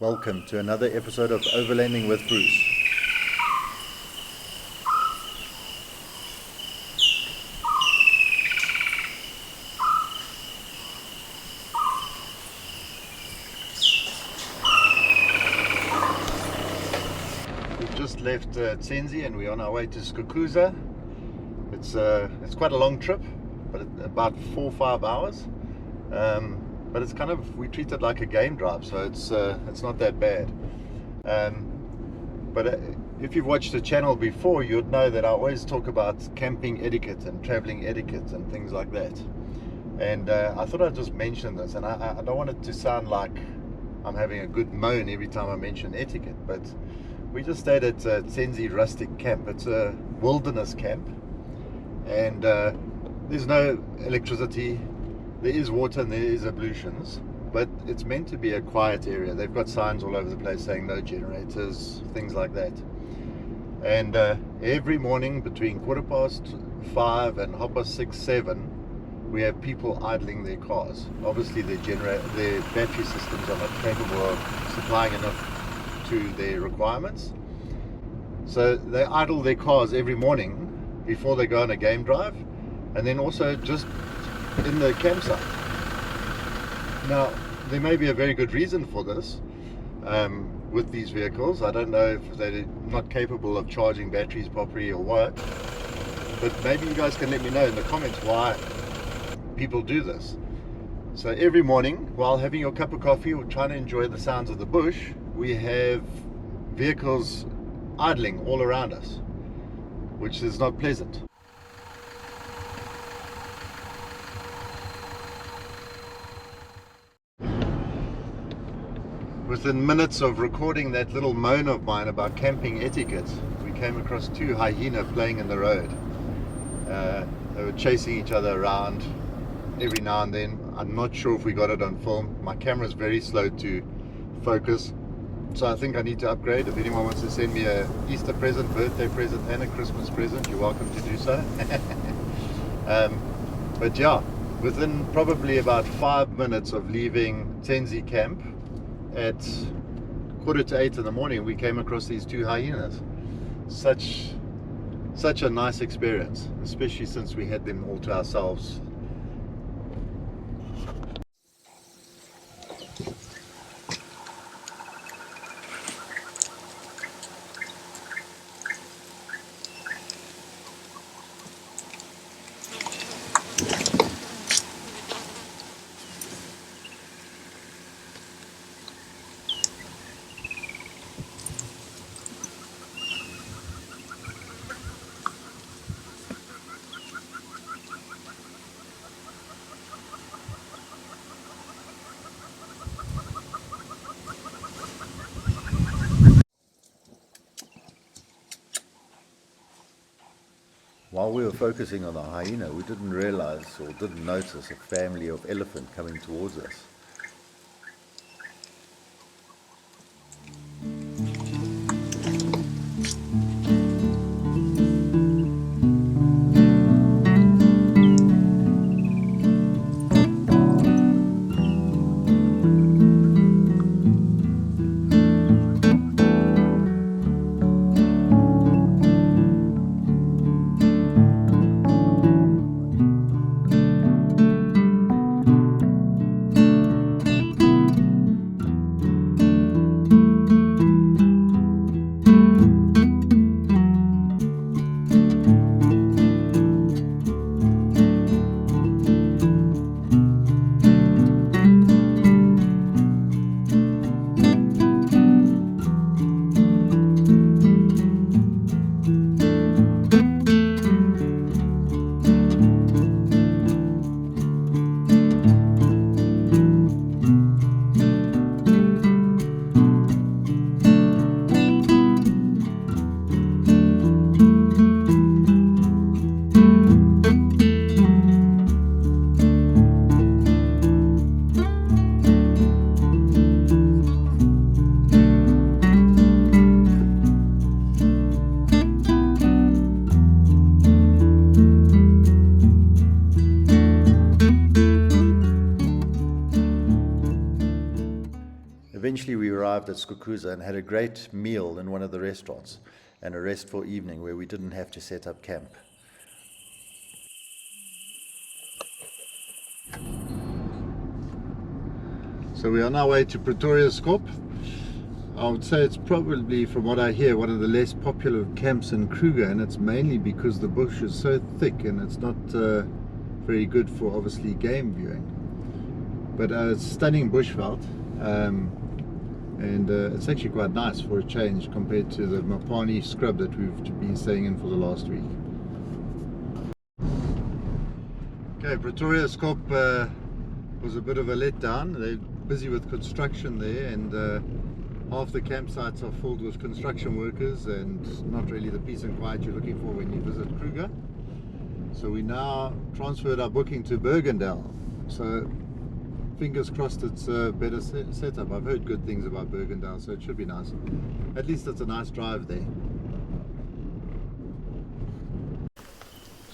Welcome to another episode of Overlanding with Bruce. We've just left Tsendzi and we're on our way to Kruger. It's quite a long trip, but about 4 or 5 hours. But it's we treat it like a game drive, so it's not that bad. But if you've watched the channel before, you'd know that I always talk about camping etiquette and traveling etiquette and things like that. And I thought I'd just mention this, and I don't want it to sound like I'm having a good moan every time I mention etiquette, but we just stayed at Tsendzi Rustic camp. It's a wilderness camp, and there's no electricity. There is water and there is ablutions, but it's meant to be a quiet area. They've got signs all over the place saying no generators, things like that. And every morning between 5:15 and 6:30, 7, we have people idling their cars. Obviously their battery systems are not capable of supplying enough to their requirements. So they idle their cars every morning before they go on a game drive, and then also just in the campsite. Now, there may be a very good reason for this with these vehicles. I don't know if they're not capable of charging batteries properly or what, but maybe you guys can let me know in the comments why people do this. So every morning, while having your cup of coffee or trying to enjoy the sounds of the bush, we have vehicles idling all around us, which is not pleasant. Within minutes of recording that little moan of mine about camping etiquette, we came across 2 hyenas playing in the road. They were chasing each other around every now and then. I'm not sure if we got it on film. My camera's very slow to focus, so I think I need to upgrade. If anyone wants to send me a Easter present, birthday present and a Christmas present, you're welcome to do so. But yeah, within probably about 5 minutes of leaving Tsendzi camp, at 7:45 in the morning, we came across these 2 hyenas. Such a nice experience, especially since we had them all to ourselves. While we were focusing on the hyena, we didn't realize or didn't notice a family of elephant coming towards us. arrived at Skukuza and had a great meal in one of the restaurants and a restful evening where we didn't have to set up camp. So we are on our way to Pretoria's Kop. I would say it's probably, from what I hear, one of the less popular camps in Kruger, and it's mainly because the bush is so thick and it's not very good for obviously game viewing. But it's stunning bushveld, and it's actually quite nice for a change compared to the Mapani scrub that we've been staying in for the last week. Okay, Pretoria's Kop was a bit of a letdown. They're busy with construction there, and half the campsites are filled with construction workers and not really the peace and quiet you're looking for when you visit Kruger. So we now transferred our booking to Bergendal. So fingers crossed it's a better setup. I've heard good things about Bergendal, so it should be nice. At least it's a nice drive there.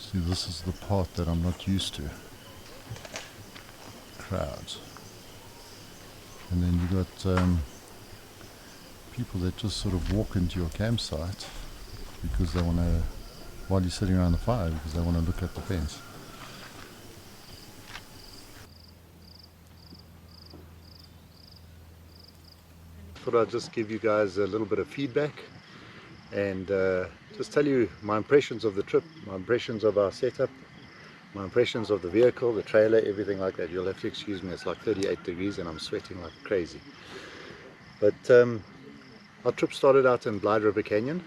See, this is the part that I'm not used to. Crowds. And then you got people that just sort of walk into your campsite because they want to, while you're sitting around the fire, because they want to look at the fence. Thought I'd just give you guys a little bit of feedback and just tell you my impressions of the trip, my impressions of our setup, my impressions of the vehicle, the trailer, everything like that. You'll have to excuse me, it's like 38 degrees and I'm sweating like crazy. But our trip started out in Blyde River Canyon.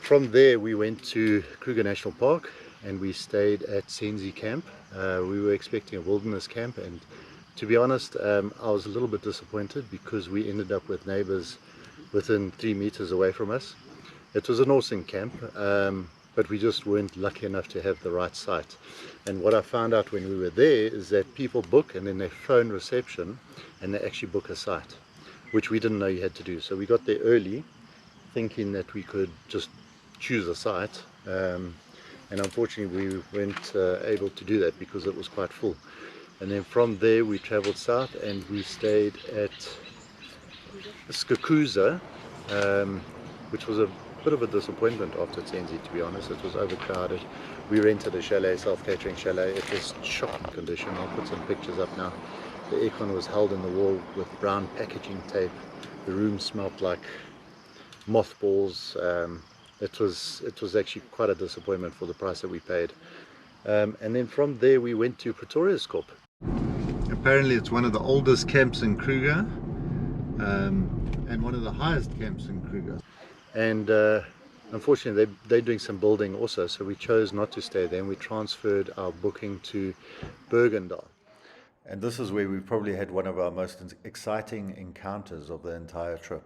From there we went to Kruger National Park and we stayed at Tsendzi Camp. We were expecting a wilderness camp, and to be honest, I was a little bit disappointed because we ended up with neighbors within 3 meters away from us. It was an awesome camp, but we just weren't lucky enough to have the right site. And what I found out when we were there is that people book and then they phone reception and they actually book a site, which we didn't know you had to do. So we got there early thinking that we could just choose a site, and unfortunately we weren't able to do that because it was quite full. And then from there we traveled south and we stayed at Skukuza, which was a bit of a disappointment after Tsendzi, to be honest. It was overcrowded. We rented a chalet, self-catering chalet. It was shocking condition. I'll put some pictures up now. The aircon was held in the wall with brown packaging tape. The room smelled like mothballs. It was actually quite a disappointment for the price that we paid. And then from there we went to Pretoria's Kop. Apparently it's one of the oldest camps in Kruger, and one of the highest camps in Kruger. And unfortunately they're doing some building also, so we chose not to stay there and we transferred our booking to Bergendal. And this is where we probably had one of our most exciting encounters of the entire trip.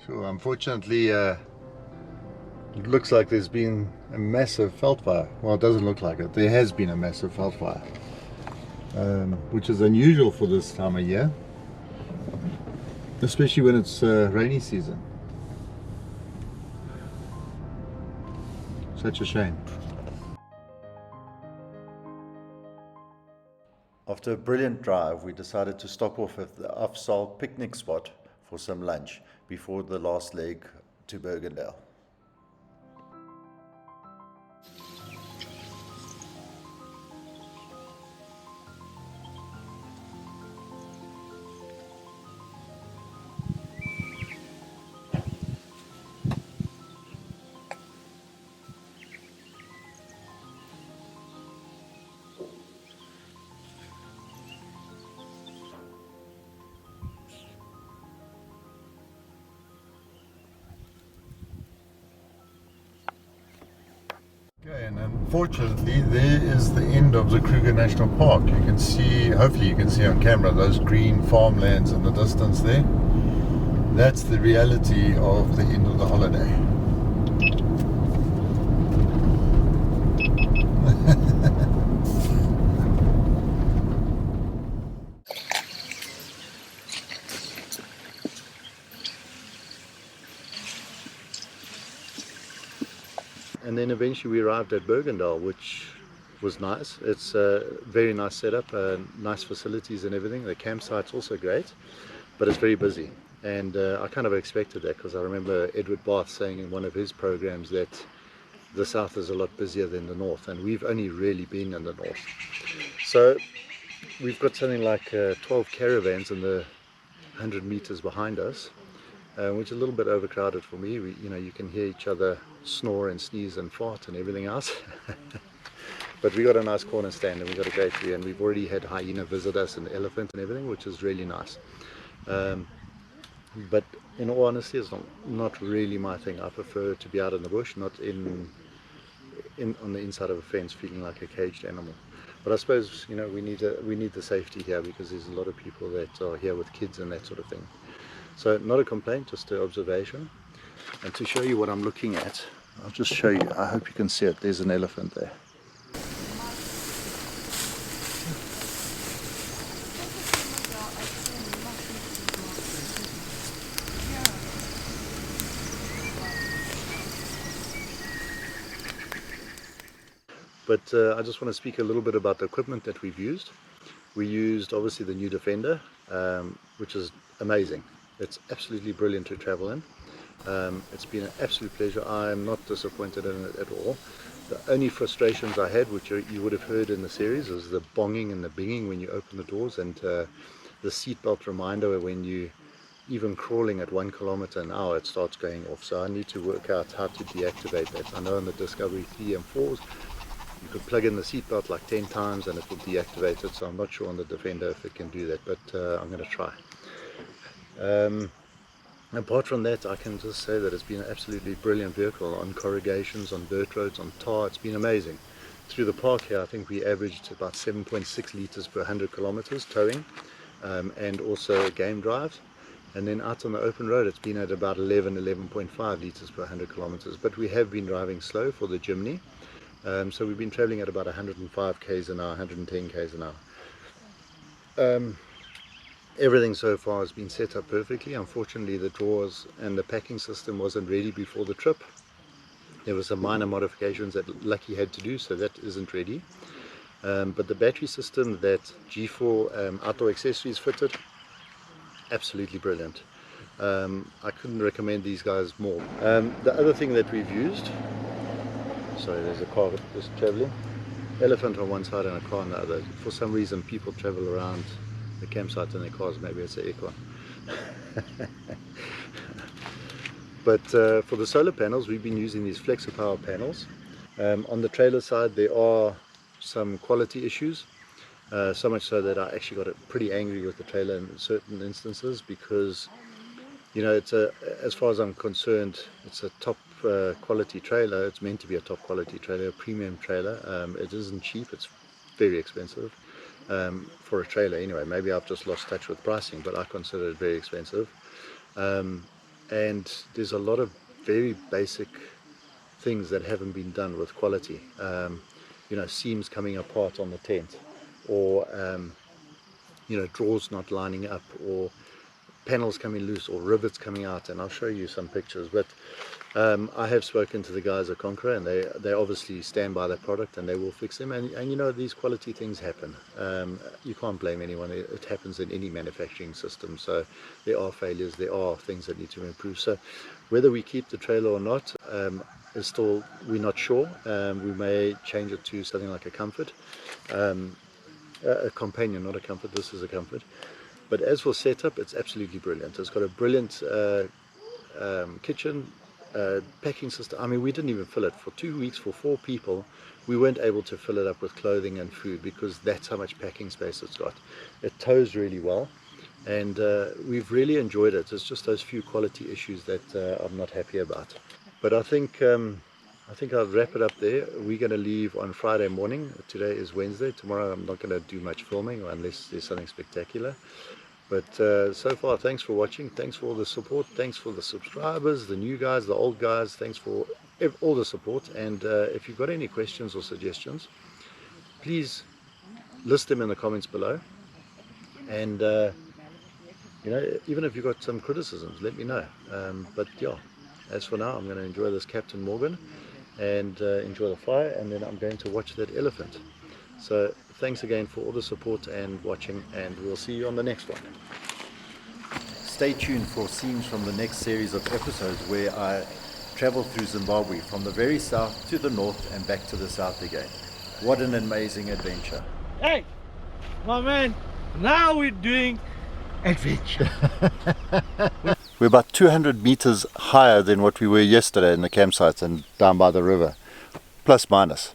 So unfortunately, it looks like there's been a massive veld fire. Well, it doesn't look like it. There has been a massive veld fire, which is unusual for this time of year, especially when it's rainy season. Such a shame. After a brilliant drive, we decided to stop off at the Afsal picnic spot for some lunch before the last leg to Bergendal. Okay, and unfortunately there is the end of the Kruger National Park. You can see, hopefully you can see on camera, those green farmlands in the distance there. That's the reality of the end of the holiday. And then eventually we arrived at Berg, which was nice. It's a very nice setup, nice facilities and everything. The campsite's also great, but it's very busy. And I kind of expected that, because I remember Edward Barth saying in one of his programs that the south is a lot busier than the north, and we've only really been in the north. So we've got something like 12 caravans in the 100 meters behind us, which is a little bit overcrowded for me. You can hear each other snore and sneeze and fart and everything else. But we got a nice corner stand and we got a great view, and we've already had hyena visit us and elephant and everything, which is really nice. But in all honesty, it's not really my thing. I prefer to be out in the bush, not on the inside of a fence feeling like a caged animal. But I suppose we need the safety here, because there's a lot of people that are here with kids and that sort of thing. So not a complaint, just an observation. And to show you what I'm looking at, I'll just show you. I hope you can see it. There's an elephant there. But I just want to speak a little bit about the equipment that we've used. We used obviously the new Defender, which is amazing. It's absolutely brilliant to travel in. It's been an absolute pleasure. I'm not disappointed in it at all. The only frustrations I had, which you would have heard in the series, is the bonging and the binging when you open the doors, and the seatbelt reminder when you even crawling at 1 kilometer an hour, it starts going off. So I need to work out how to deactivate that. I know in the Discovery 3 and 4s you could plug in the seatbelt like 10 times and it will deactivate it, so I'm not sure on the Defender if it can do that, but I'm going to try. Apart from that, I can just say that it's been an absolutely brilliant vehicle on corrugations, on dirt roads, on tar. It's been amazing. Through the park here, I think we averaged about 7.6 litres per 100 kilometers towing, and also game drives. And then out on the open road, it's been at about 11.5 litres per 100 kilometers. But we have been driving slow for the Jimny. So we've been traveling at about 105 k's an hour, 110 k's an hour. Everything so far has been set up perfectly. Unfortunately, the drawers and the packing system wasn't ready before the trip. There were some minor modifications that Lucky had to do, so that isn't ready. But the battery system that G4 Outdoor Accessories fitted, absolutely brilliant. I couldn't recommend these guys more. The other thing that we've used, sorry, there's a car just traveling, elephant on one side and a car on the other. For some reason people travel around the campsite in their cars. Maybe it's an aircon. But for the solar panels, we've been using these FlexiPower panels. On the trailer side there are some quality issues, so much so that I actually got pretty angry with the trailer in certain instances, because it's as far as I'm concerned, it's a top quality trailer. It's meant to be a top quality trailer, a premium trailer. It isn't cheap, it's very expensive for a trailer anyway. Maybe I've just lost touch with pricing, but I consider it very expensive. And there's a lot of very basic things that haven't been done with quality. Seams coming apart on the tent, or drawers not lining up, or panels coming loose, or rivets coming out, and I'll show you some pictures. But I have spoken to the guys at Conqueror, and they obviously stand by their product and they will fix them. And these quality things happen. You can't blame anyone. It happens in any manufacturing system. So there are failures, there are things that need to improve. So whether we keep the trailer or not is still, we're not sure. We may change it to something like a Comfort, a Companion, not a Comfort. This is a Comfort. But as for setup, it's absolutely brilliant. It's got a brilliant kitchen, packing system. I mean, we didn't even fill it. For 2 weeks, for 4 people, we weren't able to fill it up with clothing and food, because that's how much packing space it's got. It tows really well, and we've really enjoyed it. It's just those few quality issues that I'm not happy about. But I think I think I'll wrap it up there. We're going to leave on Friday morning. Today is Wednesday. Tomorrow I'm not going to do much filming unless there's something spectacular. But so far, thanks for watching. Thanks for all the support. Thanks for the subscribers, the new guys, the old guys. Thanks for all the support. And if you've got any questions or suggestions, please list them in the comments below. And you know, even if you've got some criticisms, let me know. But yeah, as for now, I'm going to enjoy this Captain Morgan and enjoy the fire, and then I'm going to watch that elephant. So thanks again for all the support and watching, and we'll see you on the next one. Stay tuned for scenes from the next series of episodes where I travel through Zimbabwe from the very south to the north and back to the south again. What an amazing adventure. Hey, my man, now we're doing adventure. We're about 200 meters higher than what we were yesterday in the campsites and down by the river, plus minus.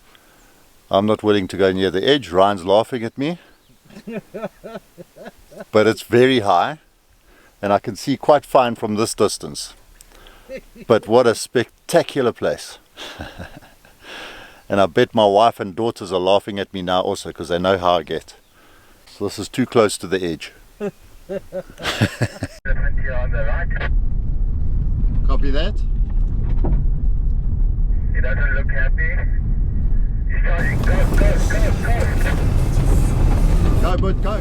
I'm not willing to go near the edge. Ryan's laughing at me. But it's very high and I can see quite fine from this distance. But what a spectacular place. And I bet my wife and daughters are laughing at me now also because they know how I get. So this is too close to the edge. Copy that. He doesn't look happy. He's starting, go. Go, bud, go.